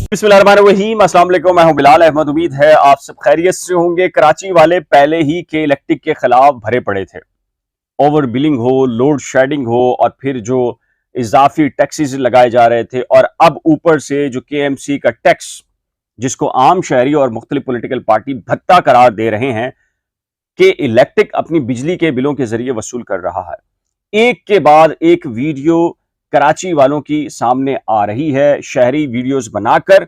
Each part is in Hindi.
बिस्मिल्लाहिर्रहमानिर्रहीम, अस्सलाम वालेकुम। मैं हूं बिलाल अहमद। उम्मीद है आप सब खैरियत से होंगे। कराची वाले पहले ही के इलेक्ट्रिक के खिलाफ भरे पड़े थे। ओवर बिलिंग हो, लोड शेडिंग हो और फिर जो इजाफी टैक्सेस लगाए जा रहे थे, और अब ऊपर से जो केएमसी का टैक्स, जिसको आम शहरी और मुख्तलिफ पॉलिटिकल पार्टी भत्ता करार दे रहे हैं कि इलेक्ट्रिक अपनी बिजली के बिलों के जरिए वसूल कर रहा है। एक के बाद एक वीडियो कराची वालों की सामने आ रही है। शहरी वीडियोस बनाकर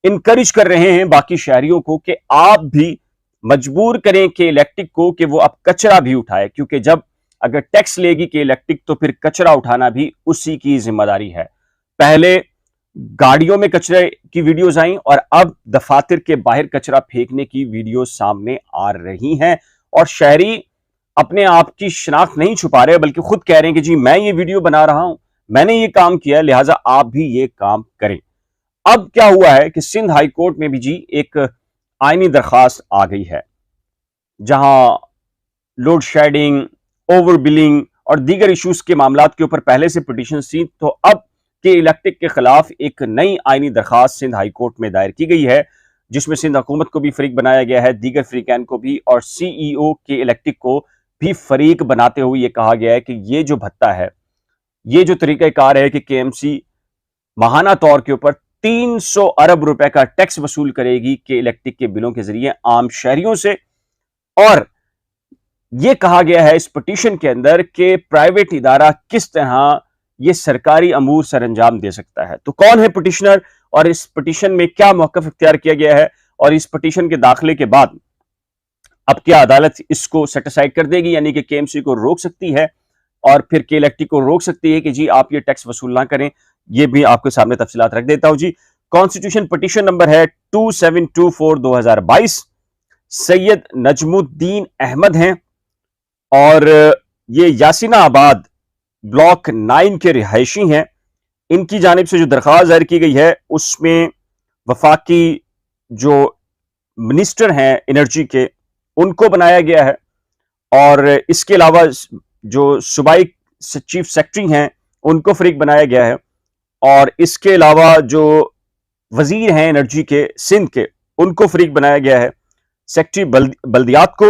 इनकरेज कर रहे हैं बाकी शहरियों को कि आप भी मजबूर करें कि इलेक्ट्रिक को कि वो अब कचरा भी उठाए, क्योंकि जब अगर टैक्स लेगी कि इलेक्ट्रिक तो फिर कचरा उठाना भी उसी की जिम्मेदारी है। पहले गाड़ियों में कचरे की वीडियोस आई और अब दफातर के बाहर कचरा फेंकने की वीडियो सामने आ रही हैं, और शहरी अपने आप की शिनाख्त नहीं छुपा रहे बल्कि खुद कह रहे हैं कि जी मैं ये वीडियो बना रहा हूं, मैंने ये काम किया, लिहाजा आप भी ये काम करें। अब क्या हुआ है कि सिंध हाई कोर्ट में भी जी एक आईनी दरखास्त आ गई है, जहां लोड शेडिंग, ओवर बिलिंग और दीगर इश्यूज के मामलात के ऊपर पहले से पिटीशन थी, तो अब के इलेक्ट्रिक के खिलाफ एक नई आईनी दरखास्त सिंध हाई कोर्ट में दायर की गई है, जिसमें सिंध हुकूमत को भी फरीक बनाया गया है, दीगर फरीकैन को भी, और सीईओ के इलेक्ट्रिक को भी फरीक बनाते हुए यह कहा गया है कि ये जो भत्ता है, ये जो तरीकाकार है कि केएमसी माहाना तौर के ऊपर 300 अरब रुपए का टैक्स वसूल करेगी के इलेक्ट्रिक के बिलों के जरिए आम शहरियों से। और यह कहा गया है इस पिटीशन के अंदर कि प्राइवेट इदारा किस तरह यह सरकारी अमूर सर अंजाम दे सकता है। तो कौन है पिटिशनर और इस पिटीशन में क्या मौकफ इख्तियार किया गया है, और इस पिटीशन के दाखिले के बाद अब क्या अदालत इसको सेटिसाइड कर देगी, यानी कि केएमसी को रोक सकती है और फिर के इलेक्ट्रिक को रोक सकती है कि जी आप ये टैक्स वसूल ना करें। ये भी आपके सामने तफसीलात रख देता हूं जी। कॉन्स्टिट्यूशन पिटीशन नंबर है 2724/2022। सैयद नजमुद्दीन अहमद हैं और ये यासिनाबाद ब्लॉक 9 के रिहायशी हैं। इनकी जानिब से जो दरख्वास्त दायर की गई है उसमें वफाकी जो मिनिस्टर हैं एनर्जी के, उनको बनाया गया है, और इसके अलावा जो सूबाई चीफ सेक्रेटरी हैं उनको फरीक बनाया गया है, और इसके अलावा जो वजीर हैं एनर्जी के सिंध के, उनको फरीक बनाया गया है, सेक्रेटरी बल्दियात को,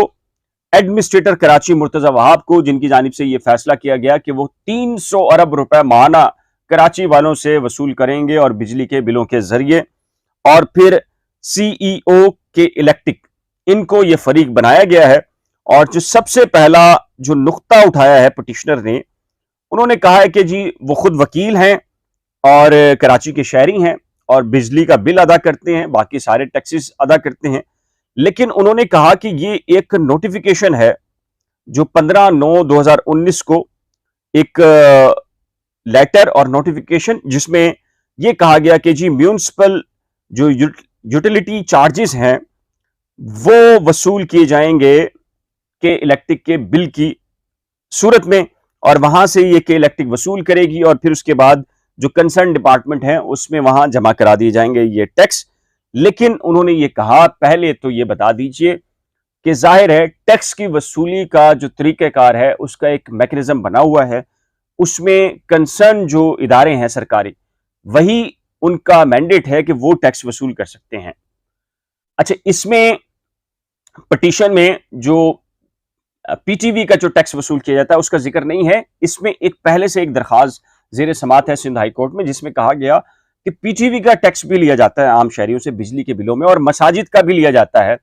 एडमिनिस्ट्रेटर कराची मुर्तजा वहाब को, जिनकी जानिब से यह फैसला किया गया कि वो 300 अरब रुपए माहाना कराची वालों से वसूल करेंगे और बिजली के बिलों के जरिए, और फिर सीईओ के इलेक्ट्रिक, इनको यह फरीक बनाया गया है। और जो सबसे पहला जो नुक्ता उठाया है पिटिशनर ने, उन्होंने कहा है कि जी वो खुद वकील हैं और कराची के शहरी हैं और बिजली का बिल अदा करते हैं, बाकी सारे टैक्सेस अदा करते हैं, लेकिन उन्होंने कहा कि ये एक नोटिफिकेशन है जो 15/9/2019 को एक लेटर और नोटिफिकेशन, जिसमें यह कहा गया कि जी म्यूनिसिपल जो यूटिलिटी चार्जेस हैं वो वसूल किए जाएंगे के इलेक्ट्रिक के बिल की सूरत में, और वहां से ये के इलेक्ट्रिक वसूल करेगी और फिर उसके बाद जो कंसर्न डिपार्टमेंट है उसमें वहां जमा करा दिए जाएंगे ये टैक्स। लेकिन उन्होंने ये कहा पहले तो ये बता दीजिए कि जाहिर है टैक्स की वसूली का जो तरीक़ाकार है उसका एक मैकेनिज्म बना हुआ है, उसमें कंसर्न जो इदारे हैं सरकारी, वही उनका मैंडेट है कि वो टैक्स वसूल कर सकते हैं। अच्छा, इसमें पिटीशन में जो पीटीवी का जो टैक्स वसूल किया जाता है उसका जिक्र नहीं है। इसमें एक पहले से एक दरखास्त जेर समात है सिंध हाई कोर्ट में, जिसमें कहा गया कि पीटीवी का टैक्स भी लिया जाता है आम शहरियों से बिजली के बिलों में, और मसाजिद का भी लिया जाता है।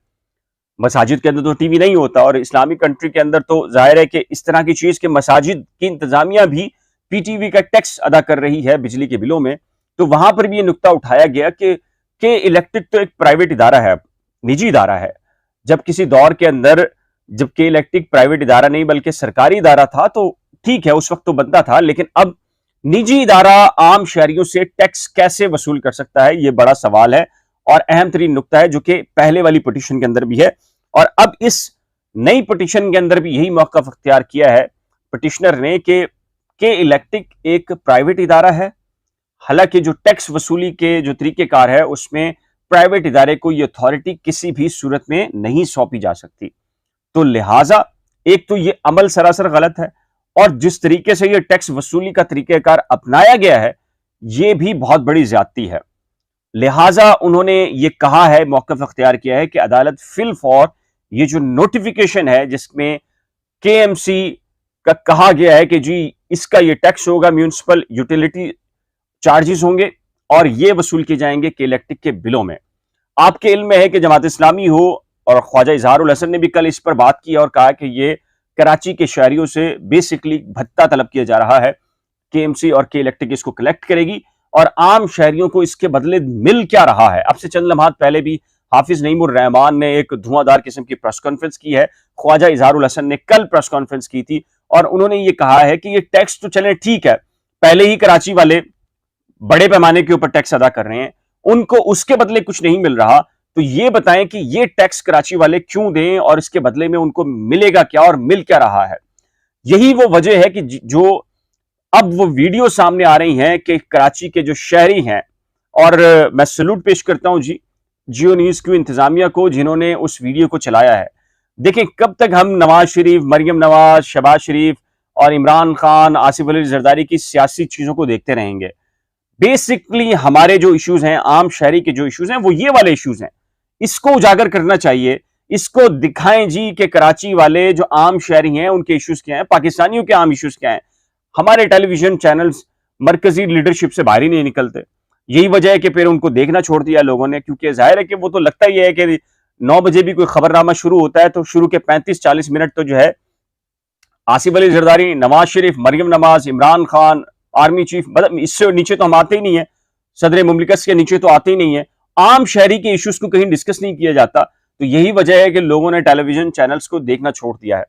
मसाजिद के अंदर तो टीवी नहीं होता, और इस्लामिक कंट्री के अंदर तो जाहिर है कि इस तरह की चीज के मसाजिद की इंतजामिया भी पीटीवी का टैक्स अदा कर रही है बिजली के बिलों में। तो वहां पर भी ये नुक्ता उठाया गया कि इलेक्ट्रिक तो एक प्राइवेट इदारा है, निजी इदारा है। जब किसी दौर के अंदर जब के इलेक्ट्रिक प्राइवेट इदारा नहीं बल्कि सरकारी इदारा था तो ठीक है, उस वक्त तो बनता था, लेकिन अब निजी इदारा आम शहरियों से टैक्स कैसे वसूल कर सकता है, यह बड़ा सवाल है और अहम तरीन नुक्ता है, जो कि पहले वाली पिटीशन के अंदर भी है। और अब इस नई पिटीशन के अंदर भी यही मौक़िफ़ इख्तियार किया है पिटिशनर ने कि इलेक्ट्रिक एक प्राइवेट इदारा है। हालांकि जो टैक्स वसूली के जो तरीक़ेकार है उसमें प्राइवेट इदारे को यह अथॉरिटी किसी भी सूरत में नहीं सौंपी जा सकती। तो लिहाजा एक तो ये अमल सरासर गलत है, और जिस तरीके से ये टैक्स वसूली का तरीकेकार अपनाया गया है ये भी बहुत बड़ी ज्यादती है। लिहाजा उन्होंने ये कहा है, मौक़िफ़ अख्तियार किया है कि अदालत फिल फॉर ये जो नोटिफिकेशन है जिसमें केएमसी का कहा गया है कि जी इसका ये टैक्स होगा, म्यूनिसिपल यूटिलिटी चार्जेस होंगे और ये वसूल किए जाएंगे के इलेक्ट्रिक के बिलों में। आपके इल्म में है कि जमात इस्लामी हो और ख्वाजा इजहारुल हसन ने भी कल इस पर बात की और कहा कि ये कराची के शहरियों से बेसिकली भत्ता तलब किया जा रहा है। केएमसी और के इलेक्ट्रिक इसको कलेक्ट करेगी और आम शहरियों को इसके बदले मिल क्या रहा है। अब से चंद लम्हात पहले भी हाफिज नईमुर रहमान ने एक धुआंधार किस्म की प्रेस कॉन्फ्रेंस की है। ख्वाजा इजहारुल हसन ने कल प्रेस कॉन्फ्रेंस की थी और उन्होंने ये कहा है कि ये टैक्स तो चले ठीक है, पहले ही कराची वाले बड़े पैमाने के ऊपर टैक्स अदा कर रहे हैं, उनको उसके बदले कुछ नहीं मिल रहा, तो ये बताएं कि ये टैक्स कराची वाले क्यों दें और इसके बदले में उनको मिलेगा क्या और मिल क्या रहा है। यही वो वजह है कि जो अब वो वीडियो सामने आ रही हैं कि कराची के जो शहरी हैं, और मैं सैल्यूट पेश करता हूं जी जियो न्यूज की इंतजामिया को जिन्होंने उस वीडियो को चलाया है। देखें कब तक हम नवाज शरीफ, मरियम नवाज, शहबाज शरीफ और इमरान खान, आसिफ अली जरदारी की सियासी चीजों को देखते रहेंगे। बेसिकली हमारे जो इश्यूज हैं, आम शहरी के जो इश्यूज हैं, वो ये वाले इश्यूज हैं। इसको उजागर करना चाहिए, इसको दिखाएं जी कि कराची वाले जो आम शहरी हैं उनके इश्यूज क्या हैं, पाकिस्तानियों के आम इश्यूज क्या हैं। हमारे टेलीविजन चैनल्स मरकजी लीडरशिप से बाहर ही नहीं निकलते। यही वजह है कि फिर उनको देखना छोड़ दिया लोगों ने, क्योंकि जाहिर है कि वो तो लगता ही है कि 9 बजे भी कोई खबरनामा शुरू होता है तो शुरू के 35-40 मिनट तो जो है आसिफ अली जरदारी, नवाज शरीफ, मरियम नवाज, इमरान खान, आर्मी चीफ, मतलब इससे नीचे तो हम आते ही नहीं है, सदर मुमलिकत के नीचे तो आते ही नहीं है। आम शहरी के इश्यूज को कहीं डिस्कस नहीं किया जाता, तो यही वजह है कि लोगों ने टेलीविजन चैनल्स को देखना छोड़ दिया है।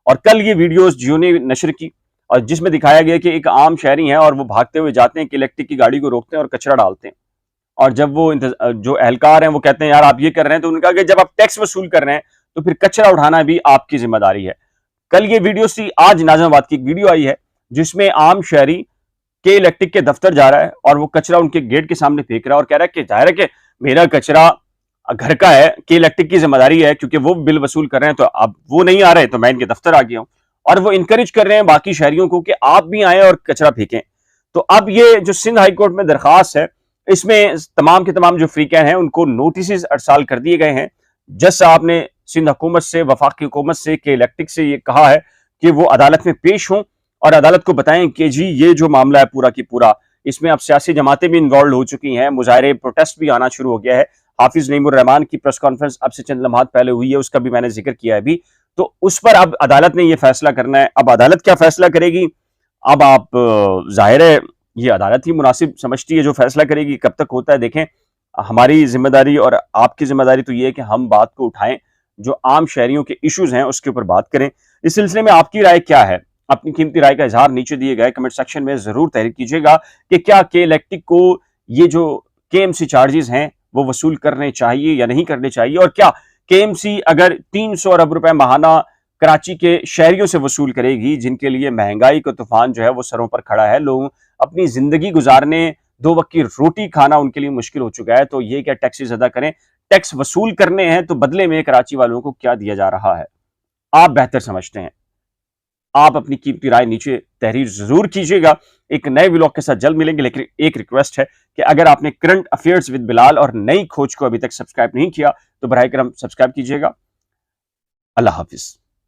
और कल ये वीडियोस जियो ने नशर की और जिसमें दिखाया गया कि एक आम शहरी है और वो भागते हुए जाते हैं कि इलेक्ट्रिक की गाड़ी को रोकते हैं और कचरा डालते हैं, और जब वो जो एहलकार हैं वो कहते हैं यार आप ये कर रहे हैं, तो उन्होंने कहा कि जब आप टैक्स वसूल कर रहे हैं तो फिर कचरा उठाना भी आपकी जिम्मेदारी है। कल ये वीडियो सी आज नाज़िमाबाद की एक वीडियो आई है जिसमें आम शहरी के इलेक्ट्रिक के दफ्तर जा रहा है और वो कचरा उनके गेट के सामने फेंक रहा है और कह रहा है कि जाहिर है कि मेरा कचरा घर का है, के इलेक्ट्रिक की जिम्मेदारी है क्योंकि वो बिल वसूल कर रहे हैं, तो अब वो नहीं आ रहे तो मैं इनके दफ्तर आ गया हूं। और वो इंकरेज कर रहे हैं बाकी शहरियों को कि आप भी आए और कचरा फेंकें। तो अब ये जो सिंध हाई कोर्ट में दरखास्त है, इसमें तमाम के तमाम जो फ्रीकैन हैं उनको नोटिस अरसाल कर दिए गए हैं। जज साहब ने सिंध हुकूमत से, वफाकी हुकूमत से, के इलेक्ट्रिक से ये कहा है कि वो अदालत में पेश हों और अदालत को बताएं कि जी ये जो मामला है पूरा की पूरा, इसमें अब सियासी जमातें भी इन्वॉल्व हो चुकी हैं, मुजाहरे, प्रोटेस्ट भी आना शुरू हो गया है। हाफिज नईमुर रहमान की प्रेस कॉन्फ्रेंस अब से चंद लम्हात पहले हुई है, उसका भी मैंने जिक्र किया है अभी। तो उस पर अब अदालत ने यह फैसला करना है। अब अदालत क्या फैसला करेगी, अब आप जाहिर है ये अदालत ही मुनासिब समझती है जो फैसला करेगी। कब तक होता है देखें। हमारी जिम्मेदारी और आपकी जिम्मेदारी तो ये है कि हम बात को उठाएं, जो आम शहरियों के इश्यूज हैं उसके ऊपर बात करें। इस सिलसिले में आपकी राय क्या है? अपनी कीमती राय का इजहार नीचे दिए गए कमेंट सेक्शन में जरूर तहरीर कीजिएगा कि क्या के इलेक्ट्रिक को ये जो केएमसी चार्जेस हैं वो वसूल करने चाहिए या नहीं करने चाहिए, और क्या केएमसी अगर 300 अरब रुपए माहाना कराची के शहरियों से वसूल करेगी जिनके लिए महंगाई का तूफान जो है वो सरों पर खड़ा है, लोग अपनी जिंदगी गुजारने, 2 वक्त की रोटी खाना उनके लिए मुश्किल हो चुका है, तो ये क्या टैक्सेस अदा करें? टैक्स वसूल करने हैं तो बदले में कराची वालों को क्या दिया जा रहा है? आप बेहतर समझते हैं। आप अपनी कीमती राय नीचे तहरीर जरूर कीजिएगा। एक नए व्लॉग के साथ जल्द मिलेंगे, लेकिन एक रिक्वेस्ट है कि अगर आपने करंट अफेयर्स विद बिलाल और नई खोज को अभी तक सब्सक्राइब नहीं किया तो बराए करम सब्सक्राइब कीजिएगा। अल्लाह हाफिज।